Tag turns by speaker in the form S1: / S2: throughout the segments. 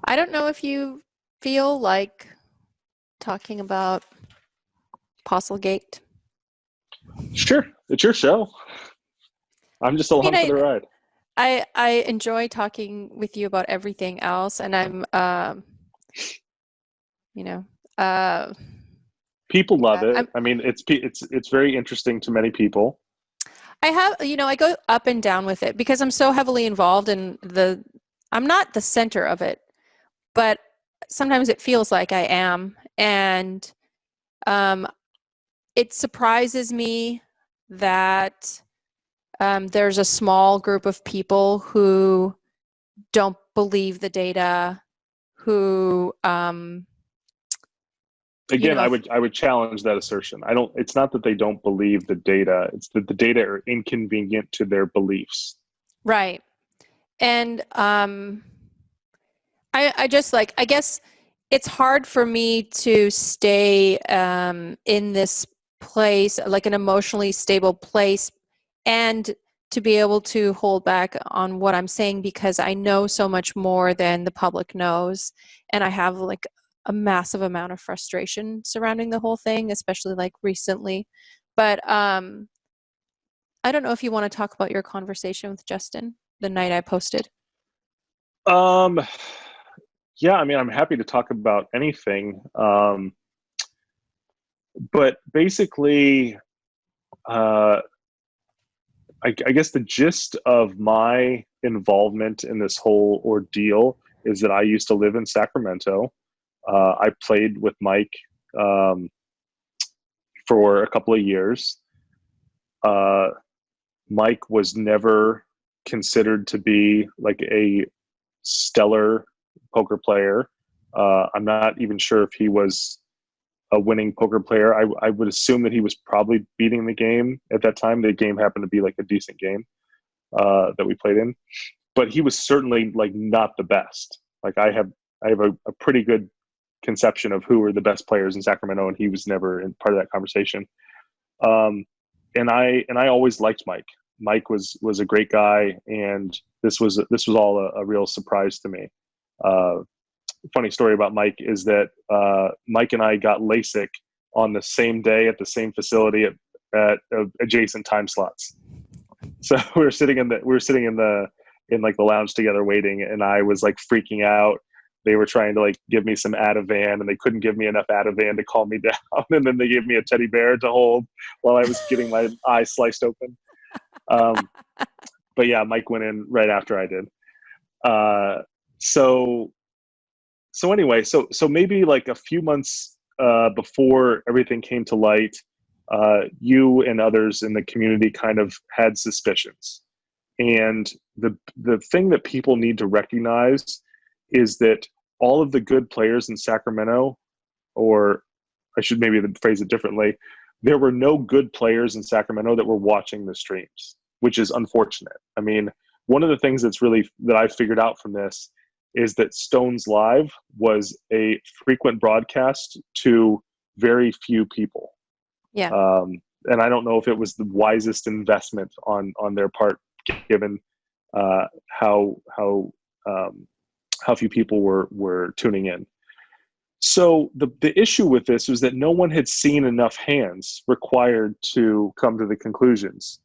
S1: I don't know if you feel like talking about Postlegate.
S2: Sure, it's your show. I'm just
S1: I mean,
S2: along for the ride.
S1: I enjoy talking with you about everything else, and I'm, you know, uh,
S2: People love
S1: yeah,
S2: it. I mean, it's very interesting to many people.
S1: I go up and down with it because I'm so heavily involved in I'm not the center of it, but sometimes it feels like I am, and um, it surprises me that there's a small group of people who don't believe the data, who, you
S2: Again,
S1: know,
S2: I would challenge that assertion. I don't. It's not that they don't believe the data. It's that the data are inconvenient to their beliefs.
S1: right. And I just like, I guess it's hard for me to stay in this place, like an emotionally stable place, and to be able to hold back on what I'm saying because I know so much more than the public knows. And I have like a massive amount of frustration surrounding the whole thing, especially like recently. But I don't know if you want to talk about your conversation with Justin the night I posted.
S2: Um, yeah, I mean, I'm happy to talk about anything. But basically, uh, I guess the gist of my involvement in this whole ordeal is that I used to live in Sacramento. I played with Mike um, for a couple of years. Uh, Mike was never considered to be like a stellar poker player. I'm not even sure if he was a winning poker player. I would assume that he was probably beating the game at that time. The game happened to be like a decent game that we played in, but he was certainly like not the best. Like I have a pretty good conception of who were the best players in Sacramento, and he was never in part of that conversation. Um, and I always liked Mike. Mike was a great guy, and this was all a real surprise to me. Uh, Funny story about Mike is that Mike and I got LASIK on the same day at the same facility at adjacent time slots. So we were sitting in like the lounge together waiting, and I was like freaking out. They were trying to like give me some Ativan, and they couldn't give me enough Ativan to calm me down. And then they gave me a teddy bear to hold while I was getting my eye sliced open. Um, but yeah, Mike went in right after I did. Uh, so so anyway, so maybe like a few months before everything came to light, you and others in the community kind of had suspicions. And the thing that people need to recognize is that all of the good players in Sacramento, or I should maybe phrase it differently, there were no good players in Sacramento that were watching the streams, which is unfortunate. I mean, one of the things that I figured out from this is that Stones Live was a frequent broadcast to very few people.
S1: Yeah.
S2: And I don't know if it was the wisest investment on their part, given uh, how how how few people were tuning in. So the issue with this was that no one had seen enough hands required to come to the conclusions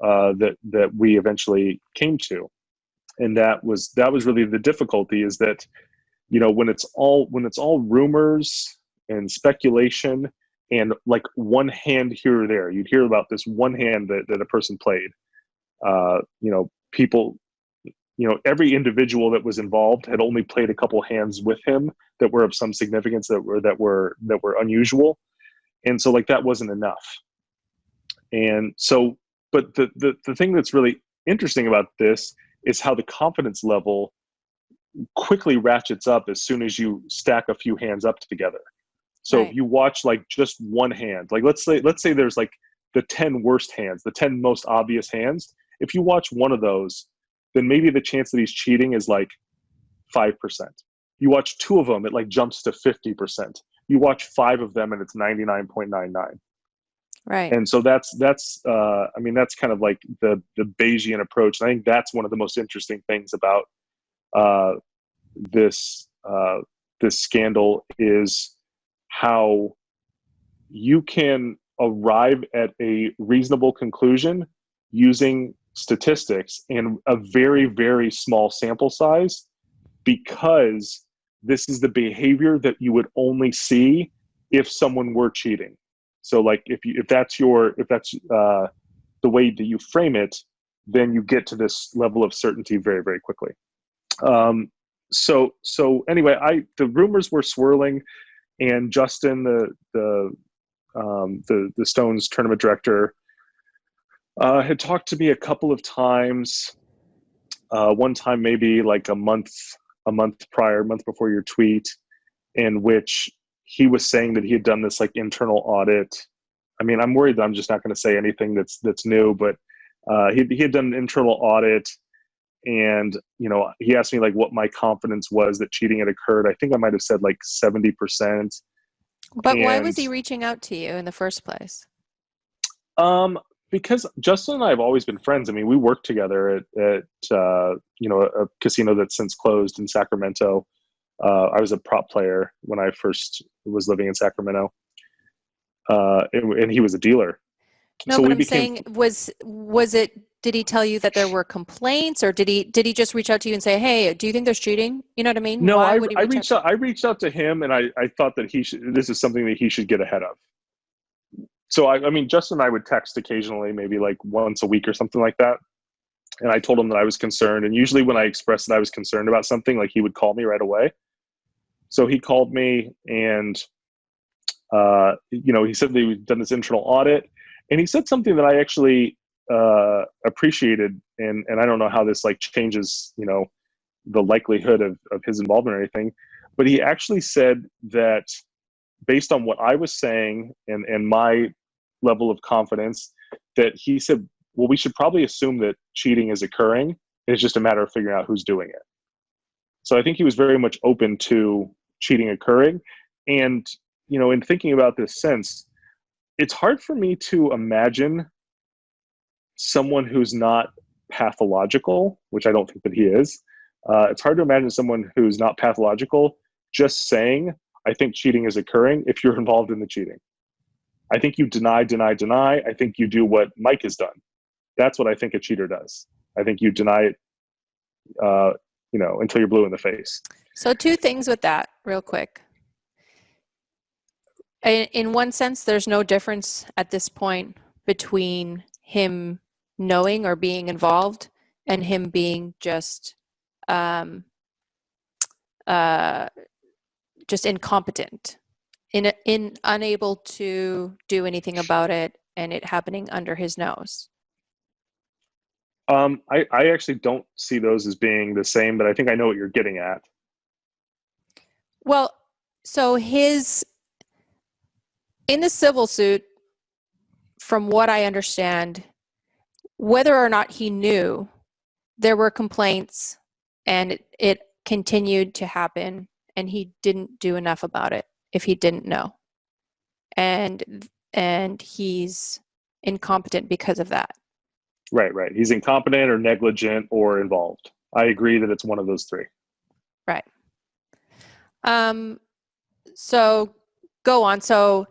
S2: that we eventually came to, and that was really the difficulty. Is that when it's all rumors and speculation and like one hand here or there, you'd hear about this one hand that a person played. People, every individual that was involved had only played a couple hands with him that were of some significance, that were unusual, and so like that wasn't enough. And so, but the thing that's really interesting about this is how the confidence level quickly ratchets up as soon as you stack a few hands up together. So if
S1: Right.
S2: you watch like just one hand, like let's say there's like the 10 worst hands, the 10 most obvious hands. If you watch one of those, then maybe the chance that he's cheating is like 5%. You watch two of them, it like jumps to 50%. You watch five of them and it's 99.99.
S1: Right.
S2: And so I mean, that's kind of like the Bayesian approach. And I think that's one of the most interesting things about uh, this this scandal is how you can arrive at a reasonable conclusion using statistics in a very, very small sample size, because this is the behavior that you would only see if someone were cheating. So like if that's the way that you frame it, then you get to this level of certainty very, very quickly. So anyway, the rumors were swirling, and Justin, the Stones tournament director, had talked to me a couple of times. One time, maybe like a month before your tweet, in which he was saying that he had done this like internal audit. I mean, I'm worried that I'm just not going to say anything that's new, but he had done an internal audit, and he asked me like what my confidence was that cheating had occurred. I think I might have said like 70%.
S1: But why was he reaching out to you in the first place?
S2: Because Justin and I have always been friends. I mean, we worked together at a casino that's since closed in Sacramento. I was a prop player when I first was living in Sacramento, and he was a dealer.
S1: No, so but I'm saying, was it? Did he tell you that there were complaints, or did he just reach out to you and say, "Hey, do you think there's cheating?" You know what I mean?
S2: No, I reached out to him, and I thought that this is something that he should get ahead of. So I mean, Justin and I would text occasionally, maybe like once a week or something like that. And I told him that I was concerned. And usually when I expressed that I was concerned about something, like he would call me right away. So he called me, and he said that he'd done this internal audit, and he said something that I actually appreciated. And I don't know how this like changes, the likelihood of his involvement or anything, but he actually said that based on what I was saying and my level of confidence, that he said, well, we should probably assume that cheating is occurring. It's just a matter of figuring out who's doing it. So I think he was very much open to cheating occurring. And, in thinking about this since, it's hard for me to imagine someone who's not pathological, which I don't think that he is. It's hard to imagine someone who's not pathological just saying, I think cheating is occurring if you're involved in the cheating. I think you deny. I think you do what Mike has done. That's what I think a cheater does. I think you deny it, until you're blue in the face.
S1: So 2 things with that real quick. In one sense, there's no difference at this point between him knowing or being involved and him being just incompetent, in unable to do anything about it, and it happening under his nose.
S2: I actually don't see those as being the same, but I think I know what you're getting at.
S1: Well, so in the civil suit, from what I understand, whether or not he knew, there were complaints, and it continued to happen, and he didn't do enough about it if he didn't know. And he's incompetent because of that.
S2: Right. He's incompetent or negligent or involved. I agree that it's one of those 3.
S1: Right. So go on. So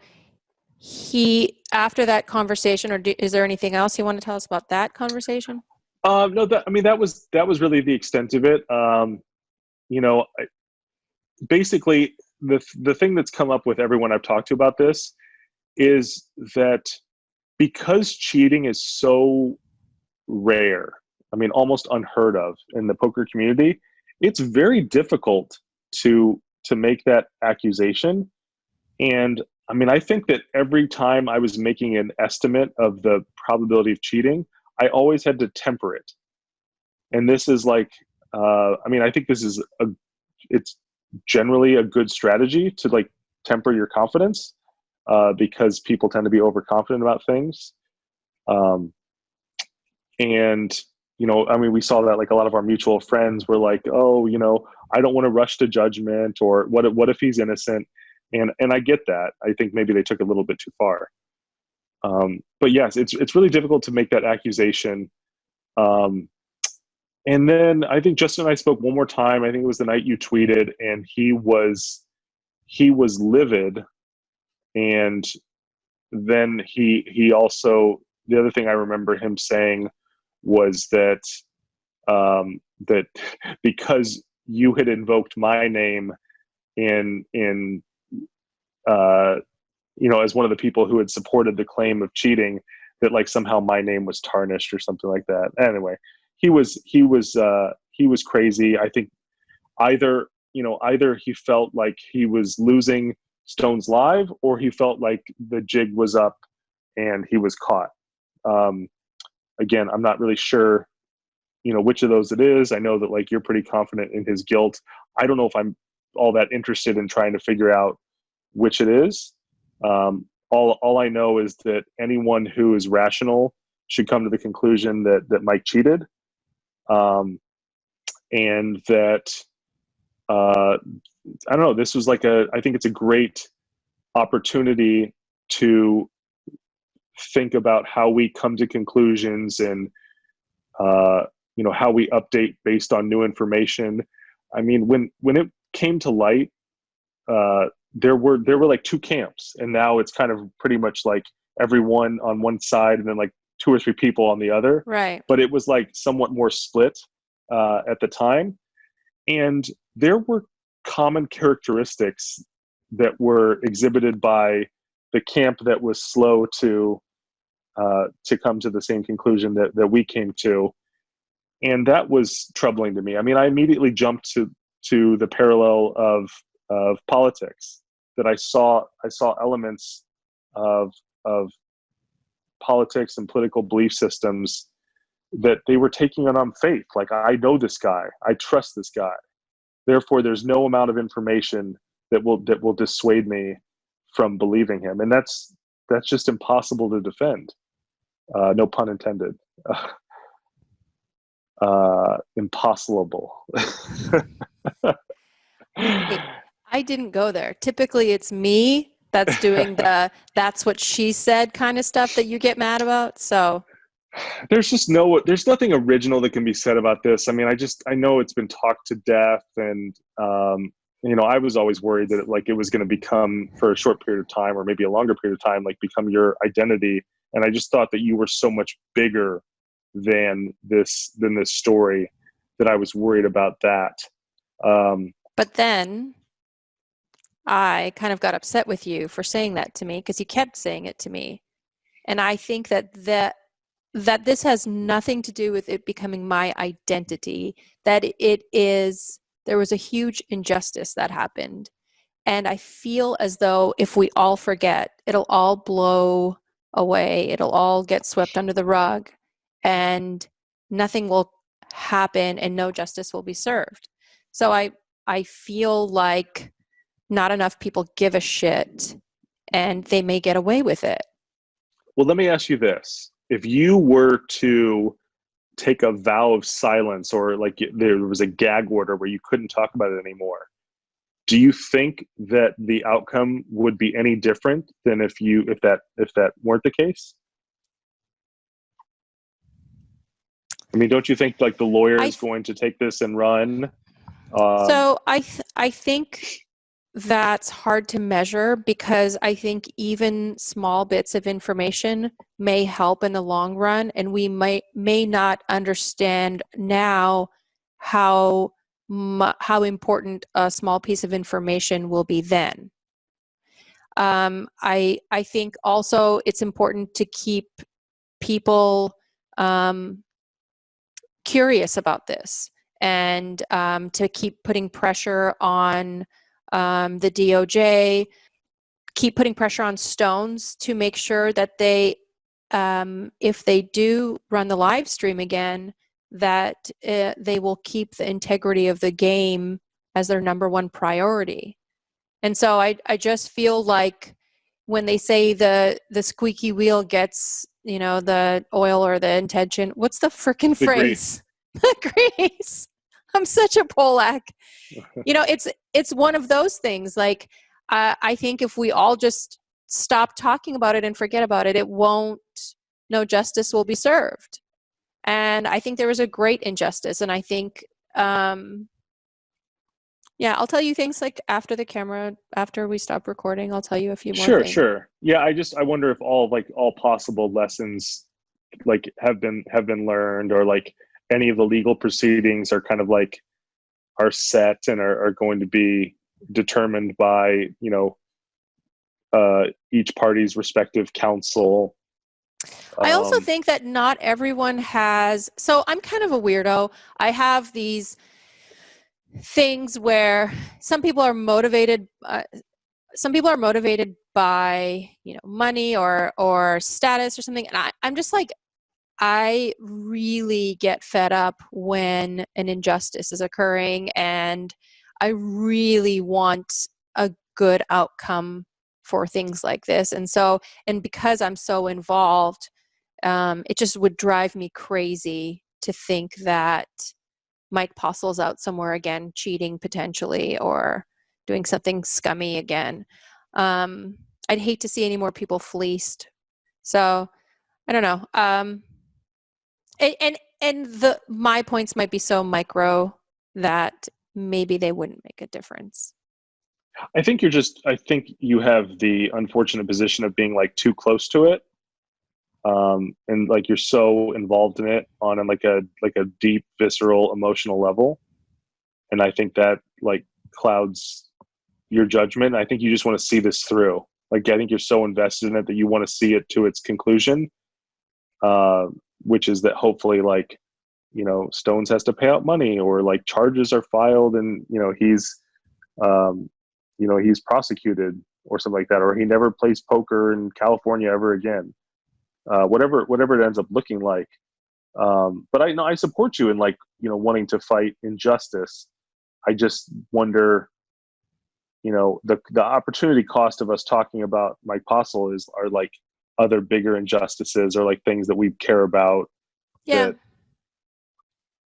S1: he, after that conversation, or is there anything else you want to tell us about that conversation?
S2: No, that was really the extent of it. Basically the thing that's come up with everyone I've talked to about this is that because cheating is so rare, I mean, almost unheard of in the poker community, it's very difficult to make that accusation. And I mean, I think that every time I was making an estimate of the probability of cheating, I always had to temper it. And this is like, I think this is it's generally a good strategy to like temper your confidence, because people tend to be overconfident about things. We saw that like a lot of our mutual friends were like, oh, I don't want to rush to judgment, or what if he's innocent? And I get that. I think maybe they took it a little bit too far. But yes, it's really difficult to make that accusation And then I think Justin and I spoke one more time. I think it was the night you tweeted, and he was livid. And then he also, the other thing I remember him saying was that because you had invoked my name in as one of the people who had supported the claim of cheating, that like somehow my name was tarnished or something like that. Anyway, he was crazy. I think either he felt like he was losing Stones Live, or he felt like the jig was up and he was caught. Um, Again, I'm not really sure, which of those it is. I know that like you're pretty confident in his guilt. I don't know if I'm all that interested in trying to figure out which it is. All I know is that anyone who is rational should come to the conclusion that Mike cheated, and that I don't know. This was like I think it's a great opportunity to think about how we come to conclusions, and how we update based on new information. I mean, when it came to light, there were like two camps, and now it's kind of pretty much like everyone on one side and then like two or three people on the other.
S1: Right.
S2: But it was like somewhat more split at the time, and there were common characteristics that were exhibited by the camp that was slow to come to the same conclusion that we came to, and that was troubling to me. I mean, I immediately jumped to the parallel of politics, that I saw elements of politics and political belief systems that they were taking it on faith. Like, I know this guy, I trust this guy. Therefore, there's no amount of information that will dissuade me from believing him, and that's just impossible to defend. No pun intended. Impossible.
S1: I didn't go there. Typically, it's me that's doing the "that's what she said" kind of stuff that you get mad about. So
S2: there's nothing original that can be said about this. I mean, I know it's been talked to death, and I was always worried that it was going to become, for a short period of time or maybe a longer period of time, like become your identity. And I just thought that you were so much bigger than this story, that I was worried about that.
S1: But then I kind of got upset with you for saying that to me, because you kept saying it to me. And I think that this has nothing to do with it becoming my identity, that there was a huge injustice that happened. And I feel as though if we all forget, it'll all blow away. It'll all get swept under the rug, and nothing will happen and no justice will be served. So I feel like not enough people give a shit, and they may get away with it.
S2: Well, let me ask you this. If you were to take a vow of silence, or like there was a gag order where you couldn't talk about it anymore, do you think that the outcome would be any different than if that weren't the case? I mean, don't you think like the lawyer is going to take this and run?
S1: So I think that's hard to measure, because I think even small bits of information may help in the long run, and we may not understand now how important a small piece of information will be then. I think also it's important to keep people curious about this, and to keep putting pressure on the DOJ, keep putting pressure on Stones to make sure that they, if they do run the live stream again, that they will keep the integrity of the game as their number one priority. And so I just feel like when they say the squeaky wheel gets, the oil or the intention, what's the frickin' phrase? The grease. I'm such a Polak. It's one of those things. Like, I think if we all just stop talking about it and forget about it, no justice will be served. And I think there was a great injustice. And I think, yeah, I'll tell you things like after the camera, after we stop recording, I'll tell you a few more
S2: Sure,
S1: things.
S2: sure. Yeah, I wonder if all possible lessons like have been learned, or like any of the legal proceedings are kind of like are set and are going to be determined by, each party's respective counsel.
S1: I also
S2: Um,
S1: think that not everyone has, so I'm kind of a weirdo. I have these things where some people are motivated by money or status or something, and I'm just like, I really get fed up when an injustice is occurring, and I really want a good outcome for things like this. And because I'm so involved, it just would drive me crazy to think that Mike Postle's out somewhere again, cheating potentially, or doing something scummy again. I'd hate to see any more people fleeced. So I don't know. And the my points might be so micro that maybe they wouldn't make a difference.
S2: I think you have the unfortunate position of being like too close to it, and like you're so involved in it on like a deep, visceral, emotional level, and I think that like clouds your judgment. I think you just want to see this through. Like I think you're so invested in it that you want to see it to its conclusion, uh, which is that hopefully like Stones has to pay out money, or like charges are filed, and um, he's prosecuted or something like that, or he never plays poker in California ever again. Whatever it ends up looking like. But I know I support you in like wanting to fight injustice. I just wonder, the opportunity cost of us talking about Mike Postle are like other bigger injustices, or like things that we care about
S1: Yeah.
S2: that